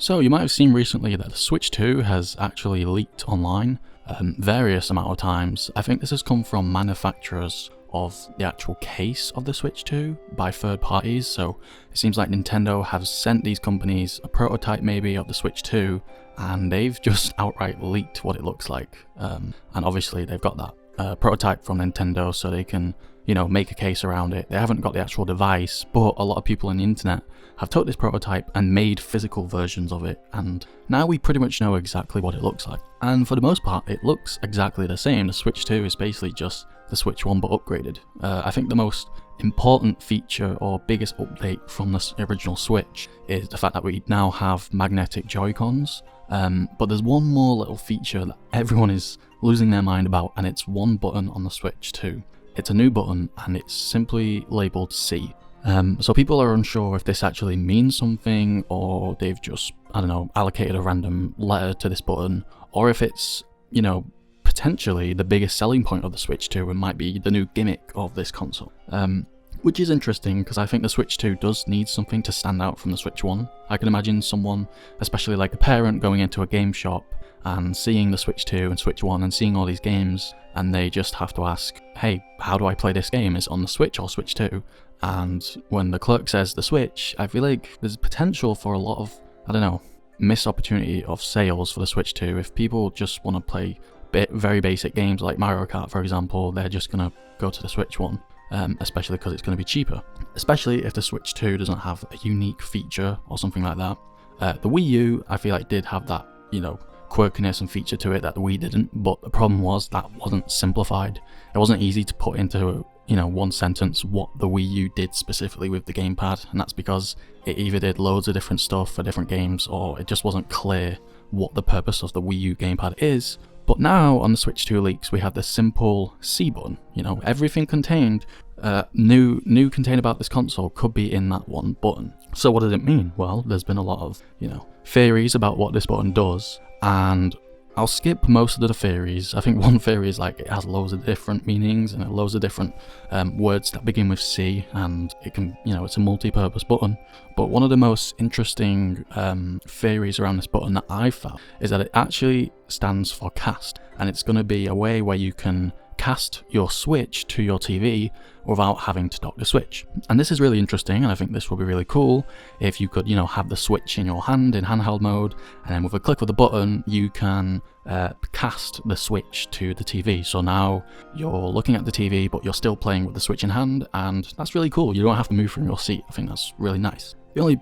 So you might have seen recently that the Switch 2 has actually leaked online various amount of times. I think this has come from manufacturers of the actual case of the Switch 2 by third parties, so it seems like Nintendo have sent these companies a prototype maybe of the Switch 2 and they've just outright leaked what it looks like. And obviously they've got that prototype from Nintendo so they can, make a case around it. They haven't got the actual device, but a lot of people on the internet have took this prototype and made physical versions of it, and now we pretty much know exactly what it looks like. And for the most part, it looks exactly the same. The Switch 2 is basically just the Switch 1 but upgraded. I think the most important feature or biggest update from the original Switch is the fact that we now have magnetic Joy-Cons. But there's one more little feature that everyone is losing their mind about, and it's one button on the Switch 2. It's a new button and it's simply labelled C. So people are unsure if this actually means something, or they've just, allocated a random letter to this button, or if it's, potentially the biggest selling point of the Switch 2 and might be the new gimmick of this console. Which is interesting because I think the Switch 2 does need something to stand out from the Switch 1. I can imagine someone, especially like a parent, going into a game shop and seeing the Switch 2 and Switch 1 and seeing all these games, and they just have to ask, hey, how do I play this game? Is it on the Switch or Switch 2? And when the clerk says the Switch, I feel like there's potential for a lot of, missed opportunity of sales for the Switch 2. If people just want to play very basic games like Mario Kart, for example, they're just going to go to the Switch 1. Especially because it's going to be cheaper. Especially if the Switch 2 doesn't have a unique feature or something like that. The Wii U, I feel like, did have that, quirkiness and feature to it that the Wii didn't, but the problem was that wasn't simplified. It wasn't easy to put into, one sentence what the Wii U did specifically with the gamepad, and that's because it either did loads of different stuff for different games, or it just wasn't clear what the purpose of the Wii U gamepad is. But now on the Switch 2 leaks, we have the simple C button. Everything contained, new contained about this console could be in that one button. So what does it mean? Well, there's been a lot of, theories about what this button does, and I'll skip most of the theories. I think one theory is like it has loads of different meanings and loads of different words that begin with C, and it can, it's a multi-purpose button. But one of the most interesting theories around this button that I've found is that it actually stands for cast, and it's going to be a way where you can cast your Switch to your TV without having to dock the Switch. And this is really interesting, and I think this will be really cool if you could, have the Switch in your hand in handheld mode, and then with a click of the button you can cast the Switch to the TV. So now you're looking at the TV but you're still playing with the Switch in hand, and that's really cool. You don't have to move from your seat. I think that's really nice. The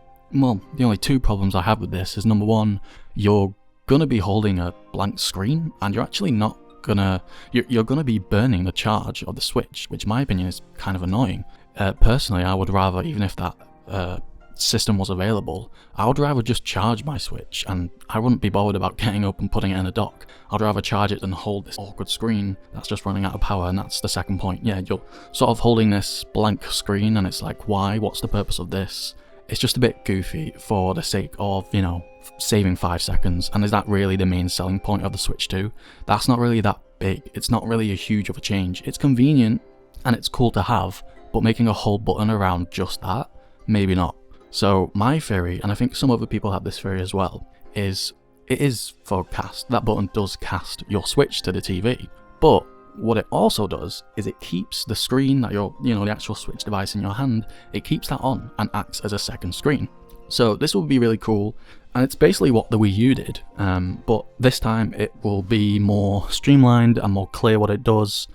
only two problems I have with this is, number one, you're gonna be holding a blank screen and you're actually not you're gonna be burning the charge of the Switch, which in my opinion is kind of annoying. Personally, I would rather, even if that system was available, I would rather just charge my Switch, and I wouldn't be bothered about getting up and putting it in a dock. I'd rather charge it than hold this awkward screen that's just running out of power. And that's the second point. Yeah, you're sort of holding this blank screen and it's like, why? What's the purpose of this? It's just a bit goofy for the sake of, saving 5 seconds. And is that really the main selling point of the Switch 2? That's not really that big. It's not really a huge of a change. It's convenient and it's cool to have, but making a whole button around just that, maybe not. So my theory, and I think some other people have this theory as well, is it is for cast. That button does cast your Switch to the TV, but what it also does is it keeps the screen that the actual Switch device in your hand, it keeps that on and acts as a second screen. So this will be really cool, and it's basically what the Wii U did, but this time it will be more streamlined and more clear what it does.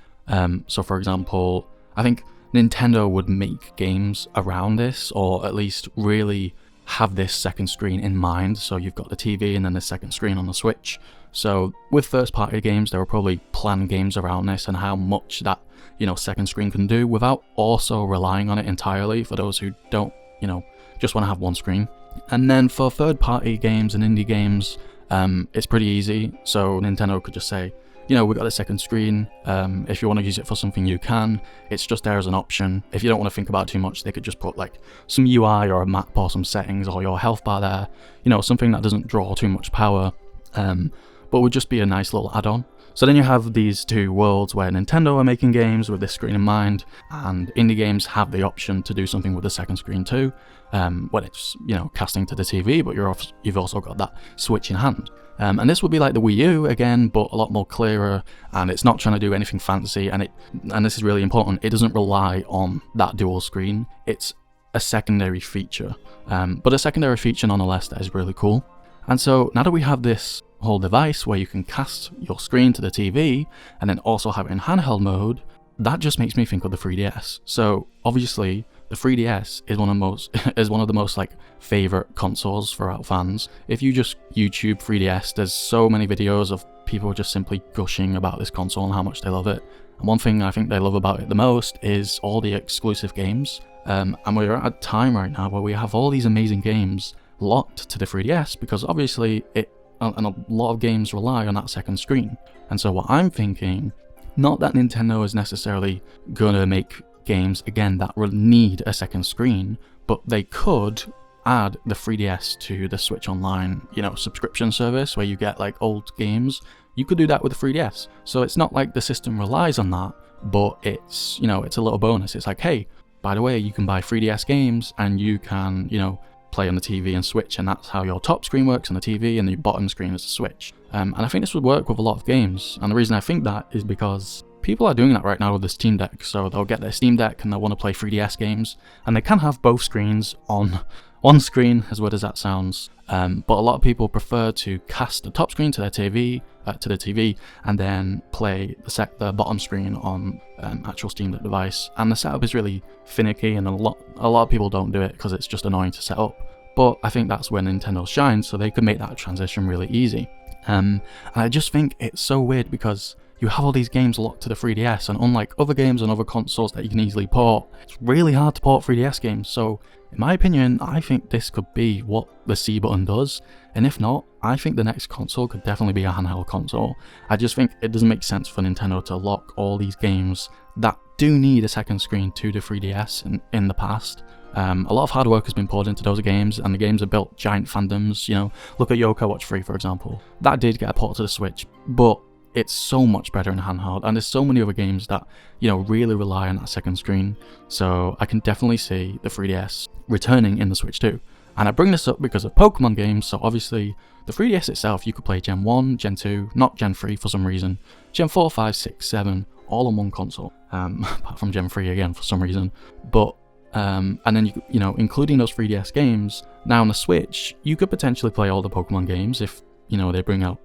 So for example, I think Nintendo would make games around this, or at least really have this second screen in mind. So you've got the TV and then the second screen on the Switch. So with first party games, there will probably plan games around this and how much that, second screen can do without also relying on it entirely for those who don't, just want to have one screen. And then for third party games and indie games, it's pretty easy. So Nintendo could just say, we've got a second screen. If you want to use it for something, you can. It's just there as an option. If you don't want to think about it too much, they could just put like some UI or a map or some settings or your health bar there, something that doesn't draw too much power, but would just be a nice little add-on. So then you have these two worlds where Nintendo are making games with this screen in mind, and indie games have the option to do something with the second screen too, when it's, you know, casting to the TV, but you've also got that Switch in hand. And this would be like the Wii U again, but a lot more clearer, and it's not trying to do anything fancy, and this is really important, it doesn't rely on that dual screen. It's a secondary feature, but a secondary feature nonetheless that is really cool. And so now that we have this whole device where you can cast your screen to the TV and then also have it in handheld mode, that just makes me think of the 3DS. So obviously the 3DS is one of the most like favorite consoles for our fans. If you just YouTube 3DS, there's so many videos of people just simply gushing about this console and how much they love it. And one thing I think they love about it the most is all the exclusive games. And we're at a time right now where we have all these amazing games locked to the 3DS because obviously and a lot of games rely on that second screen. And so what I'm thinking, not that Nintendo is necessarily gonna make games again that will need a second screen, but they could add the 3DS to the Switch Online, you know, subscription service where you get like old games. You could do that with the 3DS. So it's not like the system relies on that, but it's, you know, it's a little bonus. It's like, hey, by the way, you can buy 3DS games and you can, you know, play on the TV and Switch, and that's how your top screen works on the TV and the bottom screen is the Switch. And I think this would work with a lot of games, and the reason I think that is because people are doing that right now with the Steam Deck. So they'll get their Steam Deck and they'll want to play 3DS games, and they can have both screens on one screen, as weird as that sounds, but a lot of people prefer to cast the top screen to their TV, and then play the bottom screen on actual Steam Deck device. And the setup is really finicky, and a lot of people don't do it because it's just annoying to set up. But I think that's where Nintendo shines, so they could make that transition really easy. And I just think it's so weird because you have all these games locked to the 3DS, and unlike other games on other consoles that you can easily port, it's really hard to port 3DS games. So in my opinion, I think this could be what the C button does, and if not, I think the next console could definitely be a handheld console. I just think it doesn't make sense for Nintendo to lock all these games that do need a second screen to the 3DS in the past. A lot of hard work has been poured into those games, and the games have built giant fandoms. You know, look at Yokai Watch 3 for example. That did get a port to the Switch, but it's so much better in handheld, and there's so many other games that, you know, really rely on that second screen. So I can definitely see the 3DS returning in the Switch too. And I bring this up because of Pokemon games. So obviously the 3DS itself, you could play Gen 1, Gen 2, not Gen 3 for some reason, Gen 4, 5, 6, 7, all on one console, apart from Gen 3 again for some reason. But and then you know, including those 3DS games, now on the Switch, you could potentially play all the Pokemon games if, you know, they bring out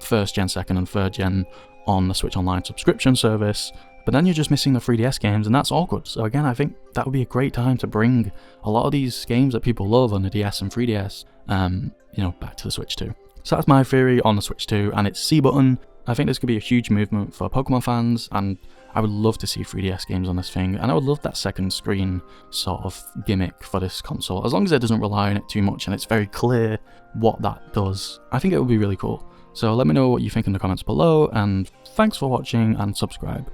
first gen, second and third gen on the Switch Online subscription service. But then you're just missing the 3DS games, and that's awkward. So again, I think that would be a great time to bring a lot of these games that people love on the DS and 3DS, you know, back to the Switch 2. So that's my theory on the Switch 2 and its C button. I think this could be a huge movement for Pokemon fans, and I would love to see 3DS games on this thing, and I would love that second screen sort of gimmick for this console. As long as it doesn't rely on it too much and it's very clear what that does, I think it would be really cool. So let me know what you think in the comments below, and thanks for watching and subscribe.